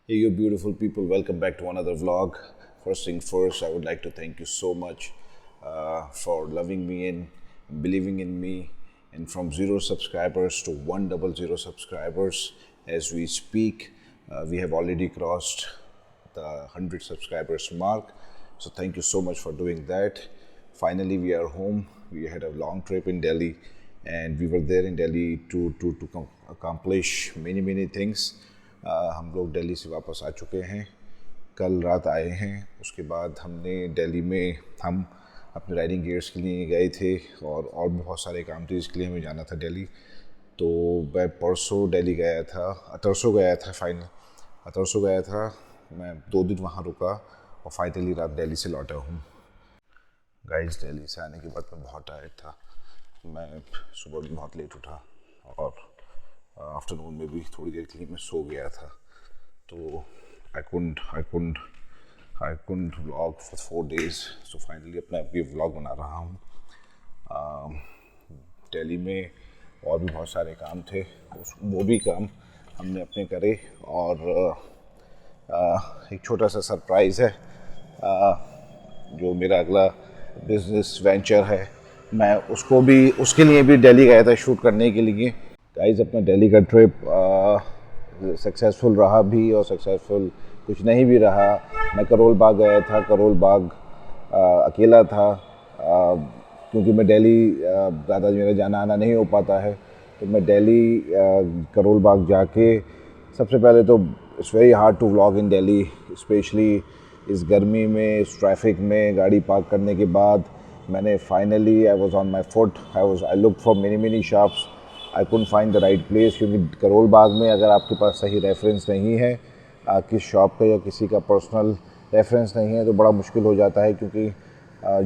Hey, you beautiful people, welcome back to another vlog. First thing first, I would like to thank you so much for loving me and believing in me. And from 0 subscribers to 100 subscribers, as we speak, we have already crossed the 100 subscribers mark. So, thank you so much for doing that. Finally, we are home. We had a long trip in Delhi, and we were there in Delhi to accomplish many things. हम लोग दिल्ली से वापस आ चुके हैं, कल रात आए हैं। उसके बाद हमने दिल्ली में हम अपने राइडिंग गियर्स के लिए गए थे और भी बहुत सारे काम थे जिसके लिए हमें जाना था दिल्ली। तो मैं परसों दिल्ली गया था, अतरसों गया था, अतरसों गया था। मैं 2 दिन वहाँ रुका और फाइनली रात दिल्ली से लौटा हूँ। गाइस, दिल्ली से आने के बाद मैं बहुत टायर्ड था। मैं सुबह भी बहुत लेट उठा और आफ्टरनून में भी थोड़ी देर के लिए मैं सो गया था। तो I couldn't vlog for 4 days। So finally अपना अभी व्लॉग बना रहा हूँ। दिल्ली में और भी बहुत सारे काम थे, वो भी काम हमने अपने करे। और एक छोटा सा सरप्राइज़ है, जो मेरा अगला बिजनेस वेंचर है, मैं उसके लिए भी दिल्ली गया था शूट करने के लिए। गाइस, अपना दिल्ली का ट्रिप सक्सेसफुल रहा भी और सक्सेसफुल कुछ नहीं भी रहा। मैं करोल बाग गया था। करोल बाग अकेला था, क्योंकि मैं दिल्ली ज़्यादा मेरा जाना आना नहीं हो पाता है। तो मैं दिल्ली करोल बाग जाके सबसे पहले तो it's very hard to vlog in Delhi, specially इस गर्मी में, इस ट्रैफिक में गाड़ी पार्क करने के बाद मैंने finally I was on my foot. I look for many shops. I couldn't find the right place, क्योंकि करोल बाग में अगर आपके पास सही रेफरेंस नहीं है किस शॉप का या किसी का पर्सनल रेफरेंस नहीं है तो बड़ा मुश्किल हो जाता है। क्योंकि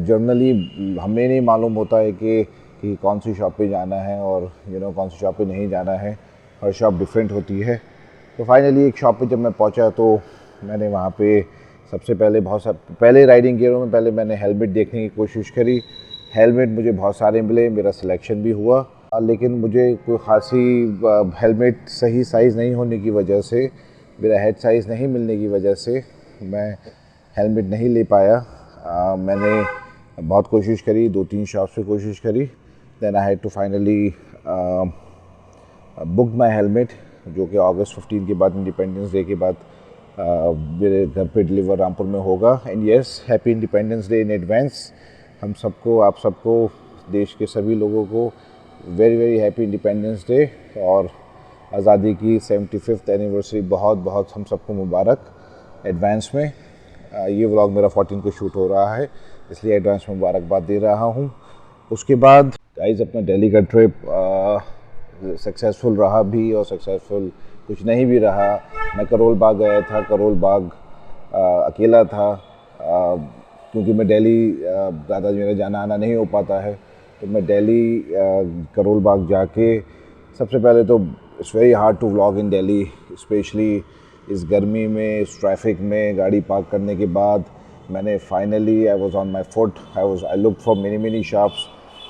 जनरली हमें नहीं मालूम होता है कि कौन सी शॉप पे जाना है और कौन सी शॉप पे नहीं जाना है। हर शॉप डिफरेंट होती है। तो फाइनली एक शॉप पे जब मैं पहुंचा तो मैंने वहाँ पे सबसे पहले राइडिंग गियरों में पहले मैंने हेलमेट देखने की कोशिश करी। हेलमेट मुझे बहुत सारे मिले, मेरा सिलेक्शन भी हुआ, लेकिन मुझे कोई ख़ासी हेलमेट सही साइज़ नहीं होने की वजह से, मेरा हेड साइज़ नहीं मिलने की वजह से मैं हेलमेट नहीं ले पाया। मैंने बहुत कोशिश करी, 2-3 शॉप से कोशिश करी। Then I had to finally book my helmet, जो कि अगस्त 15 के बाद, इंडिपेंडेंस डे के बाद मेरे घर पे डिलीवर रामपुर में होगा। And yes, happy independence day in advance. हम सबको, आप सबको, देश के सभी लोगों को वेरी हैप्पी इंडिपेंडेंस डे और आज़ादी की 75th एनिवर्सरी बहुत बहुत हम सबको मुबारक एडवांस में। ये व्लॉग मेरा 14 को शूट हो रहा है, इसलिए एडवांस में मुबारकबाद दे रहा हूँ। उसके बाद गाइस, अपना दिल्ली का ट्रिप सक्सेसफुल रहा भी और सक्सेसफुल कुछ नहीं भी रहा। मैं करोल बाग गया था। करोल बाग अकेला था, क्योंकि मैं दिल्ली ज़्यादा मेरा जाना आना नहीं हो पाता है। तो मैं दिल्ली करोल बाग जाके सबसे पहले तो it's very hard to vlog in Delhi, specially इस गर्मी में, इस ट्रैफिक में गाड़ी पार्क करने के बाद मैंने finally I was on my foot. I look for many shops.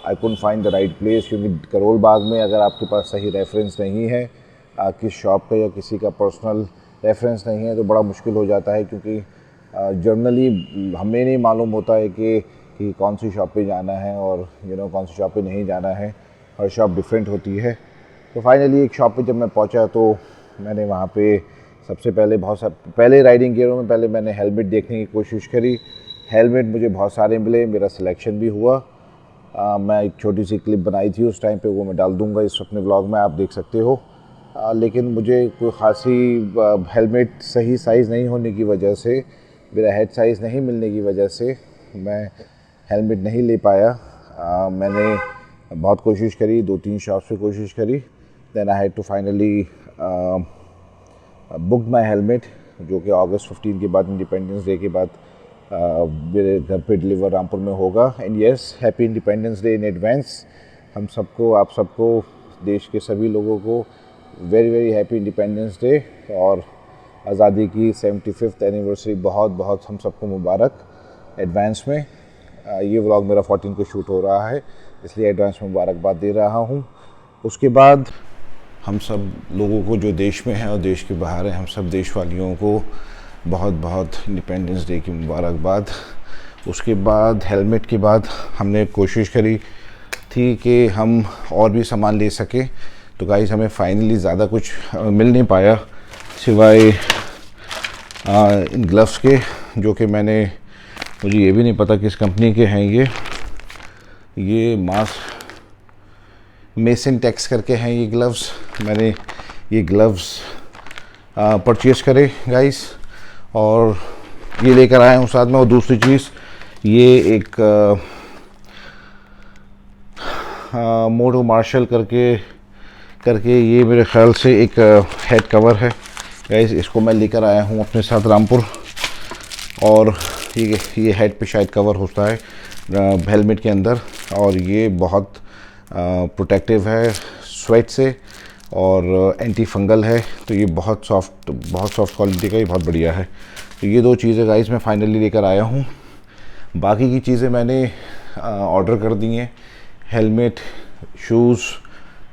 I couldn't find the right place, क्योंकि करोल बाग में अगर आपके पास सही रेफरेंस नहीं है किस शॉप का या किसी का पर्सनल रेफरेंस नहीं है तो बड़ा मुश्किल हो जाता है। क्योंकि जनरली हमें नहीं मालूम होता है कि कौन सी शॉप पे जाना है और कौन सी शॉप पे नहीं जाना है। हर शॉप डिफरेंट होती है। तो फाइनली एक शॉप पे जब मैं पहुंचा तो मैंने वहाँ पे सबसे पहले राइडिंग गियरों में पहले मैंने हेलमेट देखने की कोशिश करी। हेलमेट मुझे बहुत सारे मिले, मेरा सिलेक्शन भी हुआ। मैं एक छोटी सी क्लिप बनाई थी उस टाइम पे, वो मैं डाल दूँगा इस अपने व्लॉग में, आप देख सकते हो। लेकिन मुझे कोई ख़ासी हेलमेट सही साइज़ नहीं होने की वजह से, मेरा हेड साइज़ नहीं मिलने की वजह से मैं हेलमेट नहीं ले पाया। मैंने बहुत कोशिश करी, 2-3 शॉप से कोशिश करी। Then I had to finally book my helmet, जो कि अगस्त 15 के बाद, इंडिपेंडेंस डे के बाद मेरे घर पे डिलीवर रामपुर में होगा। And yes, happy independence day in advance. हम सबको, आप सबको, देश के सभी लोगों को वेरी हैप्पी इंडिपेंडेंस डे और आज़ादी की 75th एनिवर्सरी बहुत बहुत हम सबको मुबारक एडवांस में। ये व्लॉग मेरा 14 को शूट हो रहा है, इसलिए एडवांस में मुबारकबाद दे रहा हूँ। उसके बाद हम सब लोगों को जो देश में हैं और देश के बाहर हैं, हम सब देशवालियों को बहुत बहुत इंडिपेंडेंस डे की मुबारकबाद। उसके बाद हेलमेट के बाद हमने कोशिश करी थी कि हम और भी सामान ले सकें, तो गाइस हमें फाइनली ज़्यादा कुछ मिल नहीं पाया सिवाय इन ग्लव्स के, जो कि मुझे ये भी नहीं पता किस कंपनी के हैं। ये मेसन टेक्स करके हैं ये ग्लव्स। मैंने ये ग्लव्स परचेज़ करे गाइस, और ये लेकर आया हूँ साथ में। और दूसरी चीज़, ये एक मोटो मार्शल करके ये मेरे ख्याल से एक हेड कवर है गाइस। इसको मैं लेकर आया हूँ अपने साथ रामपुर, और ये हेड पे शायद कवर होता है हेलमेट के अंदर, और ये बहुत प्रोटेक्टिव है स्वेट से और एंटी फंगल है। तो ये बहुत सॉफ्ट क्वालिटी का, ये बहुत बढ़िया है। तो ये 2 चीज़ें गाइस मैं फाइनली लेकर आया हूँ। बाकी की चीज़ें मैंने ऑर्डर कर दी हैं, हेलमेट, शूज़,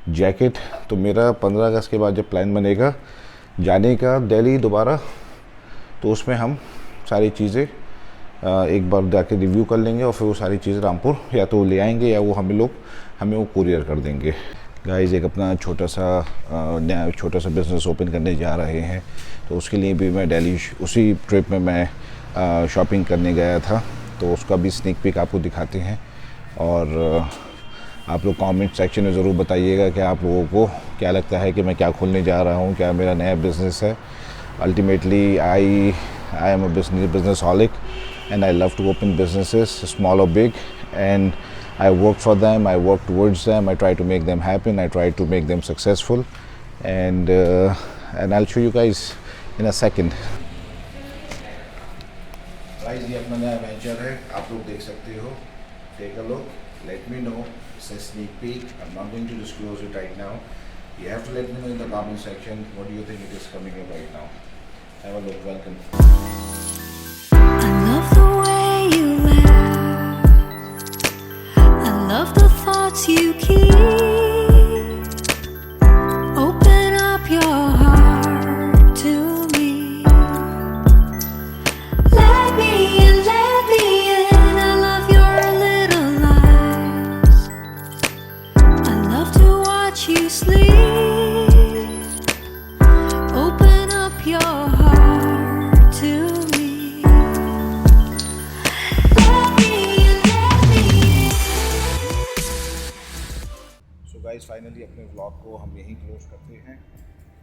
जैकेट। तो मेरा 15 अगस्त के बाद जब प्लान बनेगा जाने का दिल्ली दोबारा, तो उसमें हम सारी चीज़ें एक बार जाके रिव्यू कर लेंगे, और फिर वो सारी चीज़ें रामपुर या तो ले आएंगे या वो हमें वो कुरियर कर देंगे। गाइस एक अपना छोटा सा बिज़नेस ओपन करने जा रहे हैं, तो उसके लिए भी मैं दिल्ली उसी ट्रिप में मैं शॉपिंग करने गया था, तो उसका भी स्नीक पिक आपको दिखाते हैं। और आप लोग कमेंट सेक्शन में ज़रूर बताइएगा कि आप लोगों को क्या लगता है कि मैं क्या खोलने जा रहा हूँ, क्या मेरा नया बिज़नेस है। Ultimately I am a businessaholic, and I love to open businesses, small or big, and I work for them, I work towards them, I try to make them happy, I try to make them successful, and I'll show you guys in a second. Guys, ये अपना नया venture है, आप लोग देख सकते हो। Take a look, let me know. It's a sneak peek. I'm not going to disclose it right now. You have to let me know in the comment section what do you think it is coming up right now. Have a look. Welcome. I love the way you laugh. I love the thoughts you keep. Open up your heart to me. Let me in, let me in. I love your little lies. I love to watch you sleep. Open up your heart to me. Let me in, let me in. So guys finally अपने vlog को हम यहीं close करते हैं।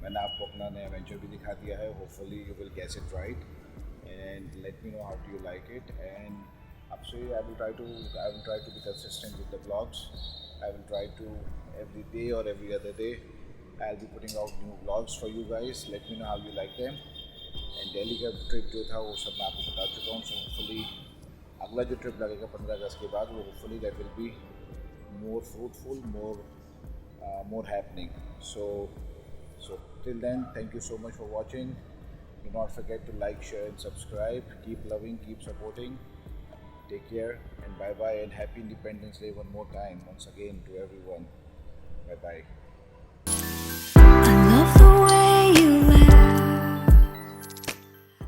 मैंने आपको अपना नया वेंचर भी दिखा दिया है। Hopefully you will guess it right, and let me know how do you like it. And आपसे I will try to be consistent with the vlogs. I will try to every day or every other day I'll be putting out new vlogs for you guys. Let me know how you like them. And Delhi का trip जो था वो सब मैं आपको बता चुका हूँ। सो होपफुली अगला जो ट्रिप लगेगा 15 अगस्त के बाद, वो hopefully that will be more fruitful, more happening. So till then, thank you so much for watching. Do not forget to like, share and subscribe. Keep loving, keep supporting. Take care and bye bye, and happy Independence Day one more time once again to everyone. Bye bye.